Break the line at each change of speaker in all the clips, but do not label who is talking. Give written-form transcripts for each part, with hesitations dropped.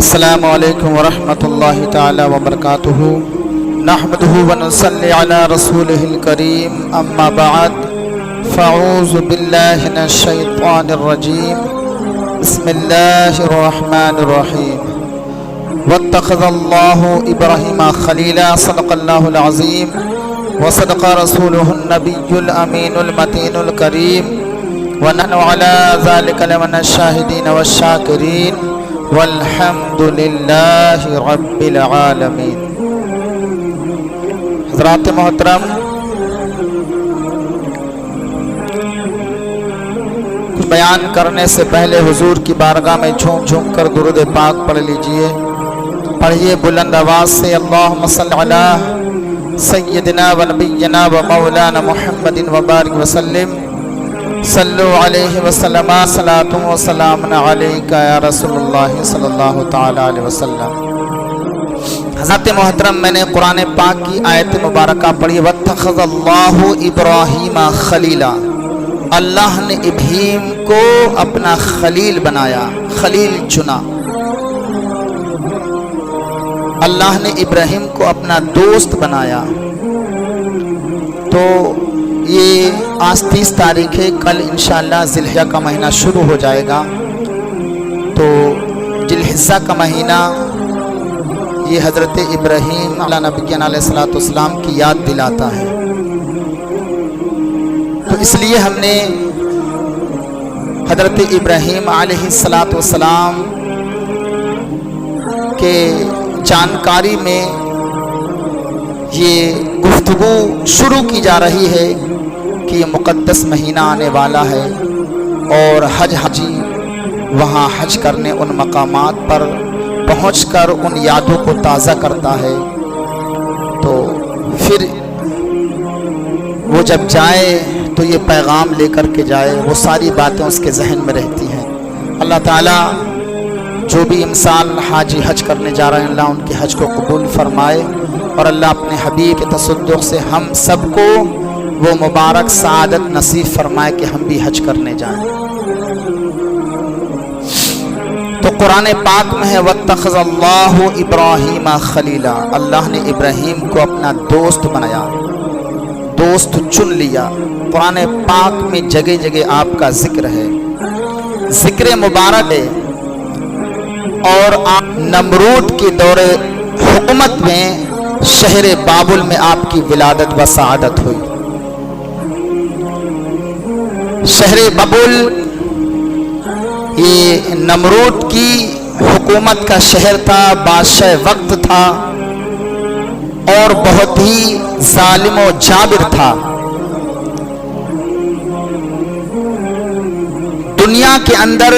السلام علیکم ورحمۃ اللہ تعالی وبرکاتہ نحمدہ ونصلی علی رسولہ الکریم اما بعد فاعوذ باللہ من الشیطان الرجیم بسم اللہ الرحمن الرحیم واتخذ اللہ ابراہیم خلیلا صدق اللہ العظیم وصدق رسولہ النبی الامین المتین الکریم ونحن علی ذلک لمن الشاہدین والشاکرین والحمد للہ رب العالمین۔ حضرات محترم، کچھ بیان کرنے سے پہلے حضور کی بارگاہ میں جھوم جھوم کر درود پاک پڑھ لیجئے۔ پڑھیے بلند آواز سے، اللہم صل علی سیدنا و نبینا و مولانا محمد وبارک وسلم صلو علیہ وسلم صلاۃ و سلام علیک یا رسول اللہ صلی اللہ تعالی علیہ وسلم۔ حضرت محترم، میں نے قرآن پاک کی آیت مبارکہ پڑھی، واتخذ اللہ ابراہیم خلیلا، اللہ نے ابراہیم کو اپنا خلیل بنایا، خلیل چنا۔ اللہ نے ابراہیم کو اپنا دوست بنایا۔ تو یہ آج 30 تاریخ ہے، کل انشاءاللہ ذی الحجہ کا مہینہ شروع ہو جائے گا۔ تو ذی الحجہ کا مہینہ یہ حضرت ابراہیم علیہ نبی علیہ الصلوۃ والسلام کی یاد دلاتا ہے۔ تو اس لیے ہم نے حضرت ابراہیم علیہ الصلوۃ والسلام کے جانکاری میں یہ گفتگو شروع کی جا رہی ہے کہ یہ مقدس مہینہ آنے والا ہے اور حاجی وہاں حج کرنے ان مقامات پر پہنچ کر ان یادوں کو تازہ کرتا ہے۔ تو پھر وہ جب جائے تو یہ پیغام لے کر کے جائے، وہ ساری باتیں اس کے ذہن میں رہتی ہیں۔ اللہ تعالیٰ جو بھی انسان حاجی حج کرنے جا رہے ہیں، اللہ ان کے حج کو قبول فرمائے، اور اللہ اپنے حبیب کے تصدق سے ہم سب کو وہ مبارک سعادت نصیب فرمائے کہ ہم بھی حج کرنے جائیں۔ تو قرآن پاک میں ہے واتخذ اللہ ابراہیم خلیلا، اللہ نے ابراہیم کو اپنا دوست بنایا، دوست چن لیا۔ قرآن پاک میں جگہ جگہ آپ کا ذکر ہے، ذکر مبارک ہے۔ اور آپ نمرود کے دور حکومت میں شہر بابل میں آپ کی ولادت و سعادت ہوئی۔ شہر بابل یہ نمرود کی حکومت کا شہر تھا، بادشاہ وقت تھا اور بہت ہی ظالم و جابر تھا۔ دنیا کے اندر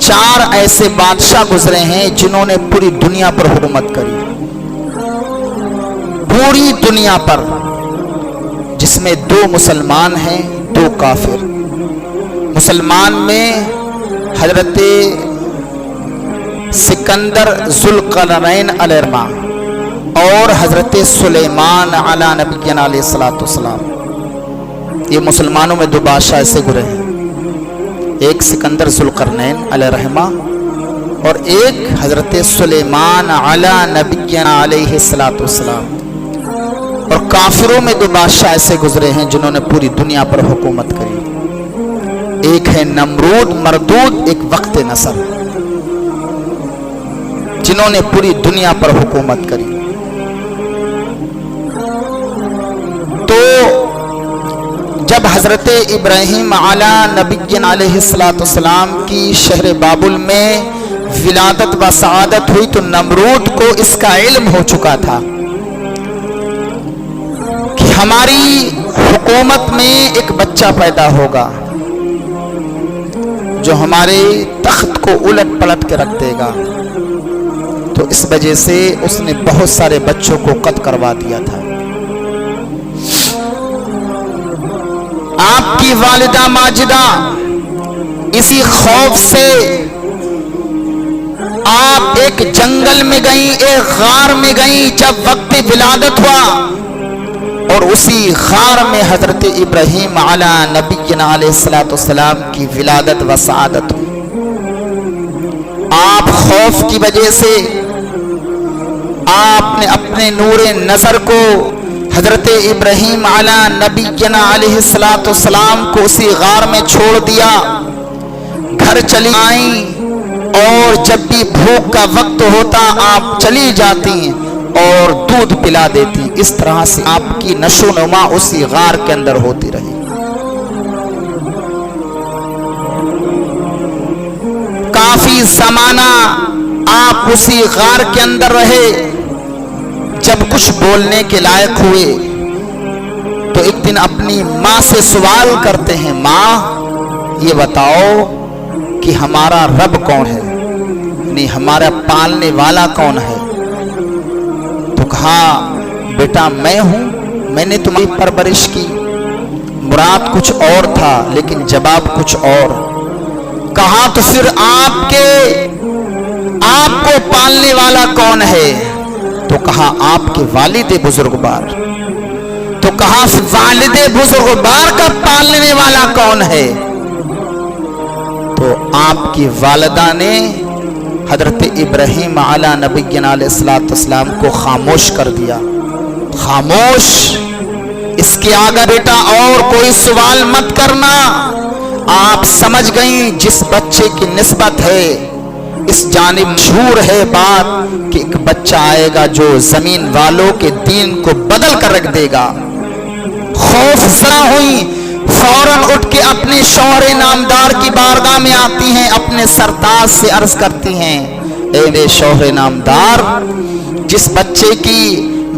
4 ایسے بادشاہ گزرے ہیں جنہوں نے پوری دنیا پر حکومت کری، پوری دنیا پر، جس میں 2 مسلمان ہیں، 2 کافر۔ مسلمان میں حضرت سکندر ذوالقرنین علیہ الرحمہ اور حضرت سلیمان علی نبی علیہ السلام۔ یہ مسلمانوں میں 2 بادشاہ ایسے گزرے ہیں، ایک سکندر ذوالقرنین علیہ الرحمہ اور ایک حضرت سلیمان علی نبی علیہ السلام۔ اور کافروں میں 2 بادشاہ ایسے گزرے ہیں جنہوں نے پوری دنیا پر حکومت کری، ایک ہے نمرود مردود، ایک وقت نصر، جنہوں نے پوری دنیا پر حکومت کری۔ تو جب حضرت ابراہیم علی نبی علیہ السلام کی شہر بابل میں ولادت و سعادت ہوئی تو نمرود کو اس کا علم ہو چکا تھا کہ ہماری حکومت میں ایک بچہ پیدا ہوگا جو ہمارے تخت کو الٹ پلٹ کے رکھ دے گا۔ تو اس وجہ سے اس نے بہت سارے بچوں کو قتل کروا دیا تھا۔ آپ کی والدہ ماجدہ اسی خوف سے آپ ایک جنگل میں گئیں، ایک غار میں گئیں جب وقت ولادت ہوا، اور اسی غار میں حضرت ابراہیم علیہ نبی علیہ السلام کی ولادت و سعادت ہوئی۔ خوف کی وجہ سے آپ نے اپنے نور نظر کو حضرت ابراہیم علی نبینا علیہ الصلوۃ والسلام کو اسی غار میں چھوڑ دیا، گھر چلی آئیں اور جب بھی بھوک کا وقت ہوتا آپ چلی جاتی اور دودھ پلا دیتی۔ اس طرح سے آپ کی نشو و نما اسی غار کے اندر ہوتی رہی۔ کافی زمانہ آپ اسی غار کے اندر رہے۔ جب کچھ بولنے کے لائق ہوئے تو ایک دن اپنی ماں سے سوال کرتے ہیں، ماں یہ بتاؤ کہ ہمارا رب کون ہے، یعنی ہمارا پالنے والا کون ہے؟ تو کہا بیٹا میں ہوں، میں نے تمہاری پرورش کی۔ مراد کچھ اور تھا لیکن جواب کچھ اور۔ کہا تو پھر آپ کو پالنے والا کون ہے؟ تو کہا آپ کے والد بزرگوار۔ تو کہا والد بزرگوار کا پالنے والا کون ہے؟ تو آپ کی والدہ نے حضرت ابراہیم علی نبینا علیہ الصلوۃ والسلام کو خاموش کر دیا۔ خاموش، اس کے آگے بیٹا اور کوئی سوال مت کرنا۔ آپ سمجھ گئیں جس بچے کی نسبت ہے، اس جانب مشہور ہے بات کہ ایک بچہ آئے گا جو زمین والوں کے دین کو بدل کر رکھ دے گا۔ خوف زدہ ہوئی، فوراً اٹھ کے اپنے شوہر نامدار کی بارگاہ میں آتی ہیں، اپنے سرتاج سے عرض کرتی ہیں، اے میرے شوہر نامدار، جس بچے کی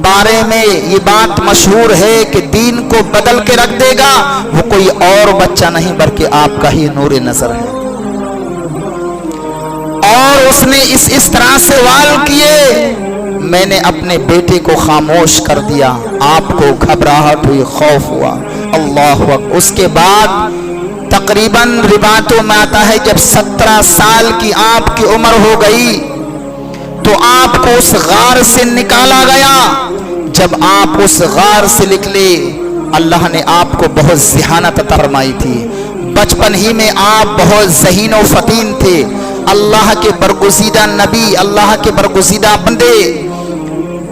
بارے میں یہ بات مشہور ہے کہ دین کو بدل کے رکھ دے گا، وہ کوئی اور بچہ نہیں بلکہ آپ کا ہی نور نظر ہے۔ اور اس نے اس طرح سے سوال کیے، میں نے اپنے بیٹے کو خاموش کر دیا۔ آپ کو گھبراہٹ ہوئی، خوف ہوا۔ اللہ اکبر۔ اس کے بعد تقریباً روایتوں میں آتا ہے جب 17 سال کی آپ کی عمر ہو گئی تو آپ کو اس غار سے نکالا گیا۔ جب آپ اس غار سے نکلے اللہ نے آپ کو بہت ذہانت عطا فرمائی تھی۔ بچپن ہی میں آپ بہت ذہین و فطین تھے، اللہ کے برگزیدہ نبی، اللہ کے برگزیدہ بندے۔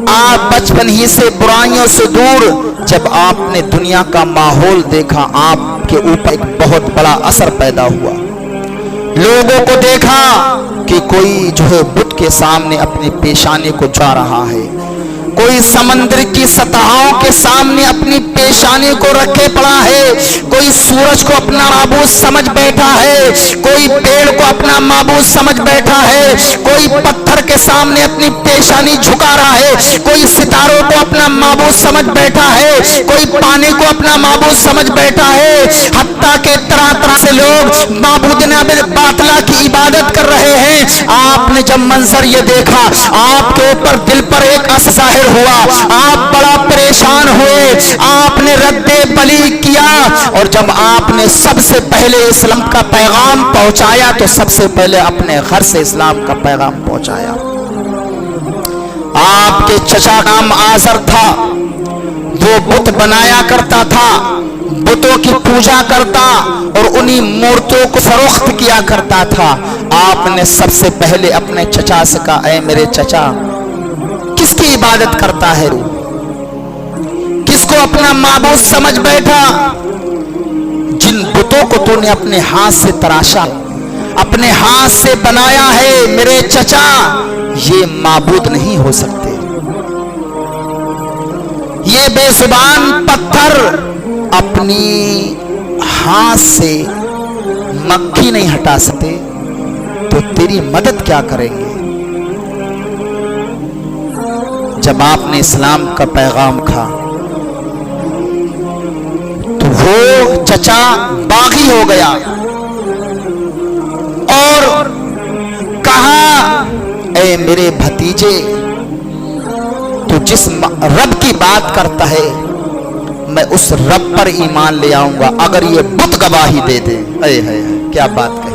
آپ بچپن ہی سے برائیوں سے دور۔ جب آپ نے دنیا کا ماحول دیکھا آپ کے اوپر ایک بہت بڑا اثر پیدا ہوا۔ لوگوں کو دیکھا کہ کوئی جو ہے بت کے سامنے اپنی پیشانی کو جھکا رہا ہے، کوئی سمندر کی سطحوں کے سامنے اپنی پیشانی کو رکھے پڑا ہے، کوئی سورج کو اپنا معبود سمجھ بیٹھا ہے، کوئی پیڑ کو اپنا معبود سمجھ بیٹھا ہے، کوئی پتھر کے سامنے اپنی پیشانی جھکا رہا ہے، کوئی ستاروں کو اپنا معبود سمجھ بیٹھا ہے، کوئی پانی کو اپنا معبود سمجھ بیٹھا ہے، حتیٰ کہ طرح طرح سے لوگ معبود باطلہ کی عبادت کر رہے ہیں۔ آپ نے جب منظر یہ دیکھا آپ کے اوپر دل پر ایک اثر ظاہر ہوا، آپ بڑا پریشان ہوئے، آپ نے رد بلی کیا، اور جب آپ نے سب سے پہلے اسلام کا پیغام پہنچایا تو سب سے پہلے اپنے گھر سے اسلام کا پیغام پہنچایا۔ آپ کے چچا نام آزر تھا، وہ بت بنایا کرتا تھا، بتوں کی پوجا کرتا اور انہی مورتوں کو فروخت کیا کرتا تھا۔ آپ نے سب سے پہلے اپنے چچا سے کہا، اے میرے چچا، کس کی عبادت کرتا ہے؟ کس کو اپنا معبود سمجھ بیٹھا؟ جن بتوں کو تو نے اپنے ہاتھ سے تراشا، اپنے ہاتھ سے بنایا ہے، میرے چچا یہ معبود نہیں ہو سکتے۔ یہ بے زبان پتھر اپنی ہاتھ سے مکھی نہیں ہٹا سکتے تو تیری مدد کیا کریں گے؟ جب آپ نے اسلام کا پیغام کہا تو وہ چچا باغی ہو گیا اور کہا، اے میرے بھتیجے، تو جس رب کی بات کرتا ہے میں اس رب پر ایمان لے آؤں گا اگر یہ بت گواہی دے دے۔ اے کیا بات کہی!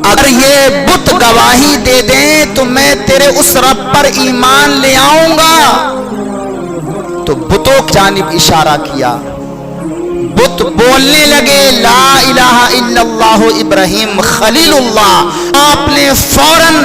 اگر یہ بت گواہی دے دیں تو میں تیرے اس رب پر ایمان لے آؤں گا۔ تو بتوں کی جانب اشارہ کیا، بت بولنے لگے، لا الہ الا اللہ ابراہیم خلیل اللہ۔ آپ نے فوراً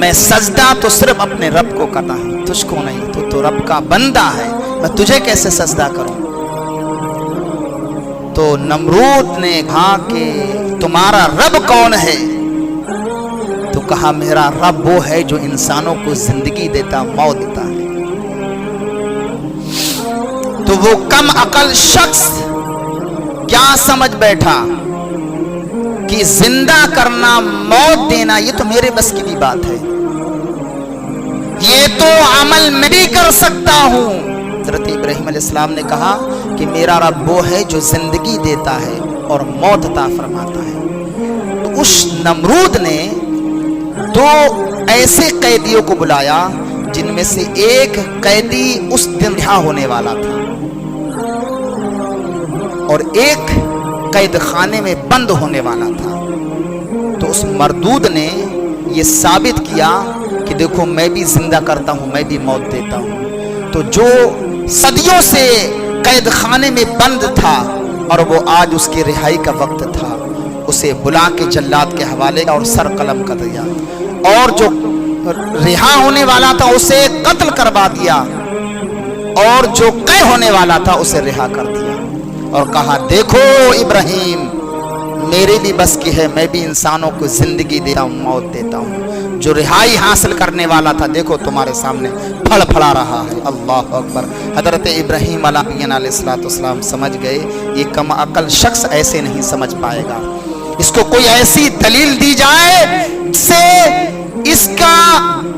میں سجدہ تو صرف اپنے رب کو کرتا ہوں، تجھ کو نہیں، تو رب کا بندہ ہے، میں تجھے کیسے سجدہ کروں؟ تو نمرود نے کہا کہ تمہارا رب کون ہے؟ تو کہا میرا رب وہ ہے جو انسانوں کو زندگی دیتا، موت دیتا ہے۔ تو وہ کم عقل شخص کیا سمجھ بیٹھا کہ زندہ کرنا، موت دینا یہ تو میرے بس کی بھی بات ہے، یہ تو عمل میں بھی کر سکتا ہوں۔ حضرت ابراہیم علیہ السلام نے کہا کہ میرا رب وہ ہے جو زندگی دیتا ہے اور موت عطا فرماتا ہے۔ تو اس نمرود نے دو ایسے قیدیوں کو بلایا جن میں سے ایک قیدی اس دن رہا ہونے والا تھا اور ایک قید خانے میں بند ہونے والا تھا۔ تو اس مردود نے یہ ثابت کیا کہ دیکھو میں بھی زندہ کرتا ہوں، میں بھی موت دیتا ہوں۔ تو جو صدیوں سے قید خانے میں بند تھا اور وہ آج اس کی رہائی کا وقت تھا، اسے بلا کے جلاد کے حوالے اور سر قلم کر دیا، اور جو رہا ہونے والا تھا اسے قتل کروا دیا، اور جو قید ہونے والا تھا اسے رہا کر دیا، اور کہا دیکھو ابراہیم میرے بھی بس کی ہے، میں بھی انسانوں کو زندگی دیتا ہوں، موت دیتا ہوں۔ جو رہائی حاصل کرنے والا تھا دیکھو تمہارے سامنے پھڑ پھڑا رہا ہے۔ اللہ اکبر۔ حضرت ابراہیم علیہ السلام سمجھ گئے یہ کم عقل شخص ایسے نہیں سمجھ پائے گا، اس کو کوئی ایسی دلیل دی جائے جس سے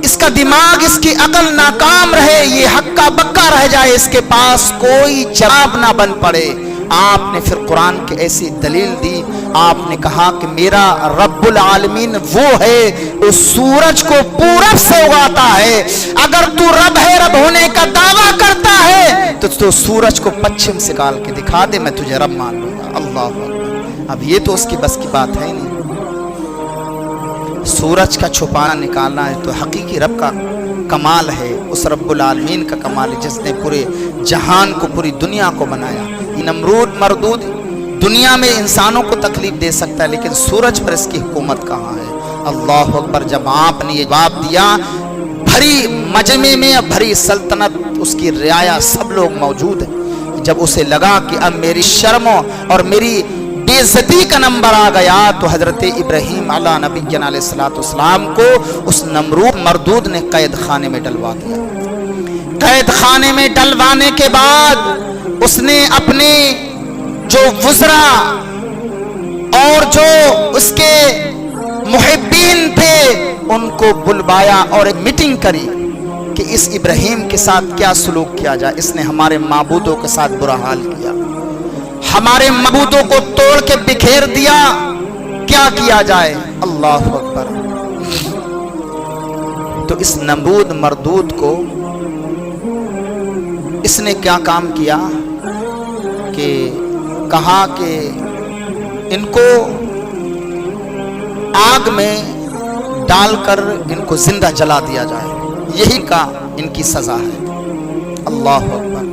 اس کا دماغ، اس کی عقل ناکام رہے، یہ حق کا بکا رہ جائے، اس کے پاس کوئی جواب نہ بن پڑے۔ آپ نے پھر قرآن کی ایسی دلیل دی، آپ نے کہا کہ میرا رب العالمین وہ ہے وہ سورج کو پورب سے اگاتا ہے، اگر تو رب ہے، رب ہونے کا دعویٰ کرتا ہے تو سورج کو پچھم سے نکال کے دکھا دے، میں تجھے رب مان لوں گا۔ اللہ اکبر۔ اب یہ تو اس کی بس کی بات ہے نہیں، سورج کا چھپانا نکالنا ہے تو حقیقی رب کا کمال ہے، اس رب العالمین کا کمال ہے جس نے پورے جہان کو، پوری دنیا کو بنایا۔ یہ نمرود مردود دنیا میں انسانوں کو تکلیف دے سکتا ہے لیکن سورج پر اس کی حکومت کہاں ہے؟ اللہ اکبر۔ جب آپ نے یہ جواب دیا، بھری مجمع میں بھری سلطنت، اس کی رعایا سب لوگ موجود ہیں، جب اسے لگا کہ اب میری شرم اور میری بے عزتی کا نمبر آ گیا تو حضرت ابراہیم علیہ نبی علیہ السلام کو اس نمرود مردود نے قید خانے میں ڈلوا دیا۔ قید خانے میں ڈلوانے کے بعد اس نے اپنے جو وزراء اور جو اس کے محبین تھے ان کو بلوایا اور ایک میٹنگ کری کہ اس ابراہیم کے ساتھ کیا سلوک کیا جائے، اس نے ہمارے معبودوں کے ساتھ برا حال کیا، ہمارے معبودوں کو توڑ کے بکھیر دیا، کیا کیا جائے؟ اللہ اکبر۔ تو اس نمرود مردود کو اس نے کیا کام کیا کہ کہا کہ ان کو آگ میں ڈال کر ان کو زندہ جلا دیا جائے، یہی کا ان کی سزا ہے۔ اللہ اکبر۔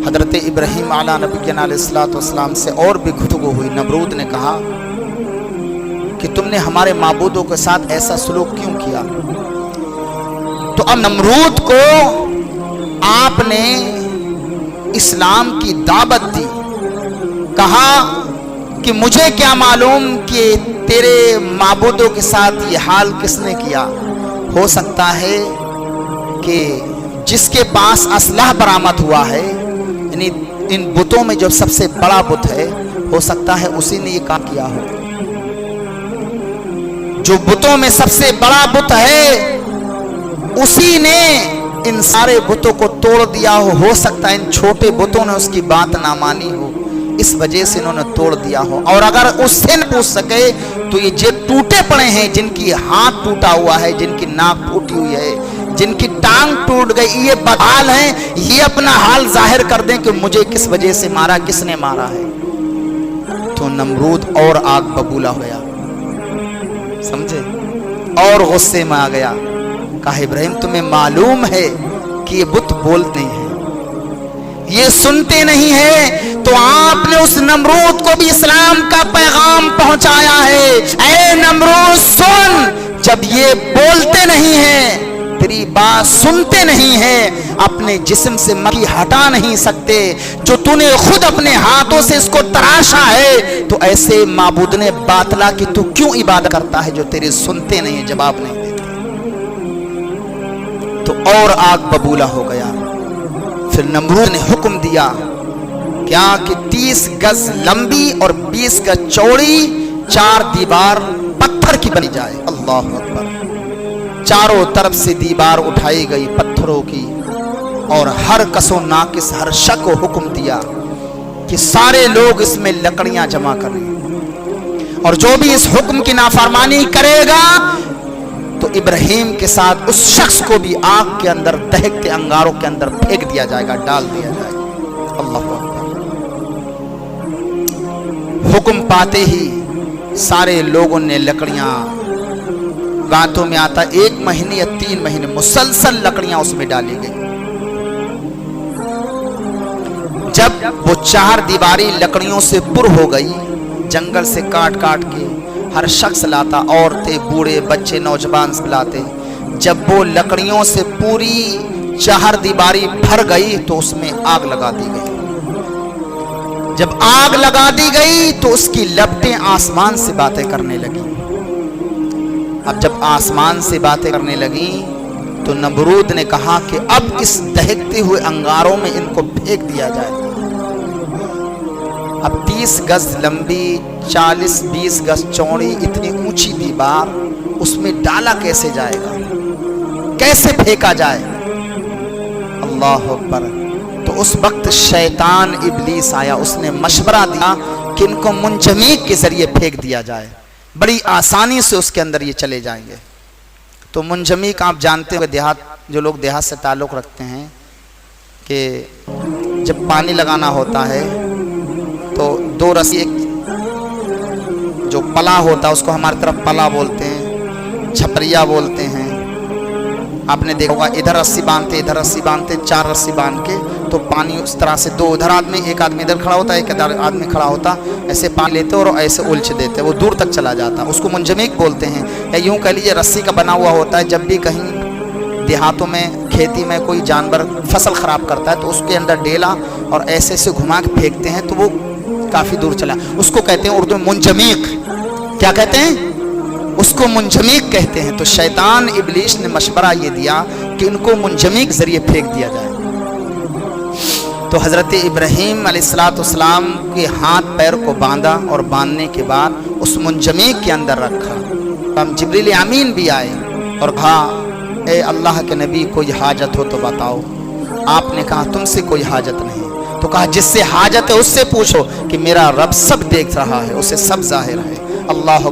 حضرت ابراہیم علیہ نبی علیہ السلام سے اور بھی گفتگو ہوئی۔ نمرود نے کہا کہ تم نے ہمارے معبودوں کے ساتھ ایسا سلوک کیوں کیا؟ تو اب نمرود کو آپ نے اسلام کی دعوت دی، کہا کہ مجھے کیا معلوم کہ تیرے معبودوں کے ساتھ یہ حال کس نے کیا، ہو سکتا ہے کہ جس کے پاس اسلحہ برآمد ہوا ہے، یعنی ان بتوں میں جو سب سے بڑا بت ہے، ہو سکتا ہے اسی نے یہ کام کیا ہو۔ جو بتوں میں سب سے بڑا بت ہے اسی نے ان سارے بتوں کو توڑ دیا ہو سکتا ہے ان چھوٹے بتوں نے اس کی بات نہ مانی ہو، اس وجہ سے انہوں نے توڑ دیا ہو۔ اور اگر اس سے نہ پوچھ سکے تو یہ جو ٹوٹے پڑے ہیں، جن کی ہاتھ ٹوٹا ہوا ہے، جن کی ناک ٹوٹی ہوئی ہے، جن کی ٹانگ ٹوٹ گئی، یہ بدحال ہیں، یہ اپنا حال ظاہر کر دیں کہ مجھے کس وجہ سے مارا، کس نے مارا ہے۔ تو نمرود اور آگ ببولا ہوا، سمجھے، اور غصے میں آ گیا، کہا ابراہیم تمہیں معلوم ہے کہ یہ بت بولتے ہیں، یہ سنتے نہیں ہیں، تو آپ نے اس نمرود کو بھی اسلام کا پیغام پہنچایا ہے۔ اے نمرود سن، جب یہ بولتے نہیں ہیں، تیری بات سنتے نہیں ہیں، اپنے جسم سے مکی ہٹا نہیں سکتے، جو تو نے خود اپنے ہاتھوں سے اس کو تراشا ہے، تو ایسے معبود نے باطلا کہ تو کیوں عبادت کرتا ہے جو تیرے سنتے نہیں ہیں، جواب نہیں دیتے؟ تو اور آگ ببولا ہو گیا۔ پھر نمرود نے حکم دیا کیا کہ 30 گز لمبی اور 20 گز چوڑی 4 دیوار پتھر کی بنی جائے۔ اللہ اکبر۔ چاروں طرف سے دیوار اٹھائی گئی پتھروں کی، اور ہر کس و ناقص، ہر شخص کو حکم دیا کہ سارے لوگ اس میں لکڑیاں جمع کریں، اور جو بھی اس حکم کی نافرمانی کرے گا تو ابراہیم کے ساتھ اس شخص کو بھی آگ کے اندر، دہکتے انگاروں کے اندر پھینک دیا جائے گا، ڈال دیا جائے گا۔ اللہ اکبر۔ حکم پاتے ہی سارے لوگوں نے لکڑیاں، گانتوں میں آتا 1 مہینے یا 3 مہینے مسلسل لکڑیاں اس میں ڈالی گئی۔ جب وہ 4 دیواری لکڑیوں سے پر ہو گئی، جنگل سے کاٹ کاٹ کے ہر شخص لاتا، عورتیں، بوڑھے، بچے، نوجوان سے لاتے۔ جب وہ لکڑیوں سے پوری 4 دیواری بھر گئی تو اس میں آگ لگا دی گئی۔ جب آگ لگا دی گئی تو اس کی لپٹیں آسمان سے باتیں کرنے لگیں۔ اب جب آسمان سے باتیں کرنے لگیں تو نمرود نے کہا کہ اب اس دہکتے ہوئے انگاروں میں ان کو پھینک دیا جائے۔ اب 30 گز لمبی، 40-20 گز چوڑی، اتنی اونچی دیوار، اس میں ڈالا کیسے جائے گا، کیسے پھینکا جائے؟ اللہ اکبر۔ تو اس وقت شیطان ابلیس آیا، اس نے مشورہ دیا کہ ان کو منجمیق کے ذریعے پھینک دیا جائے، بڑی آسانی سے اس کے اندر یہ چلے جائیں گے۔ تو منجمیق آپ جانتے ہوئے، جو لوگ دیہات سے تعلق رکھتے ہیں، کہ جب پانی لگانا ہوتا ہے تو 2 رسی، ایک جو پلا ہوتا ہے اس کو ہماری طرف پلا بولتے ہیں، چھپریا بولتے ہیں، آپ نے دیکھا ہوگا، ادھر رسی باندھتے، ادھر رسی باندھتے، 4 رسی باندھ کے تو پانی اس طرح سے 2 ادھر آدمی، ایک آدمی ادھر کھڑا ہوتا ہے، ایک ادھر آدمی کھڑا ہوتا، ایسے پانی لیتے اور ایسے الچھ دیتے، وہ دور تک چلا جاتا، اس کو منجمیق بولتے ہیں۔ یا یوں کہہ لیجیے رسی کا بنا ہوا ہوتا ہے، جب بھی کہیں دیہاتوں میں، کھیتی میں کوئی جانور فصل خراب کرتا ہے تو اس کے اندر ڈیلا اور ایسے سے گھما کے پھینکتے ہیں تو وہ کافی دور چلا، اس کو کہتے ہیں اردو میں منجمیق۔ کیا کہتے ہیں؟ اس کو منجمیق کہتے ہیں۔ تو شیطان ابلیس نے مشورہ یہ دیا کہ ان کو منجمیق ذریعے پھینک دیا جائے۔ تو حضرت ابراہیم علیہ السلام کے ہاتھ پیر کو باندھا، اور باندھنے کے بعد اس منجمیق کے اندر رکھا۔ ہم جبریل امین بھی آئے اور کہا اے اللہ کے نبی کوئی حاجت ہو تو بتاؤ۔ آپ نے کہا تم سے کوئی حاجت نہیں۔ تو کہا جس سے حاجت ہے اس سے پوچھو، کہ میرا رب سب دیکھ رہا ہے، اسے سب ظاہر ہے۔ اللہ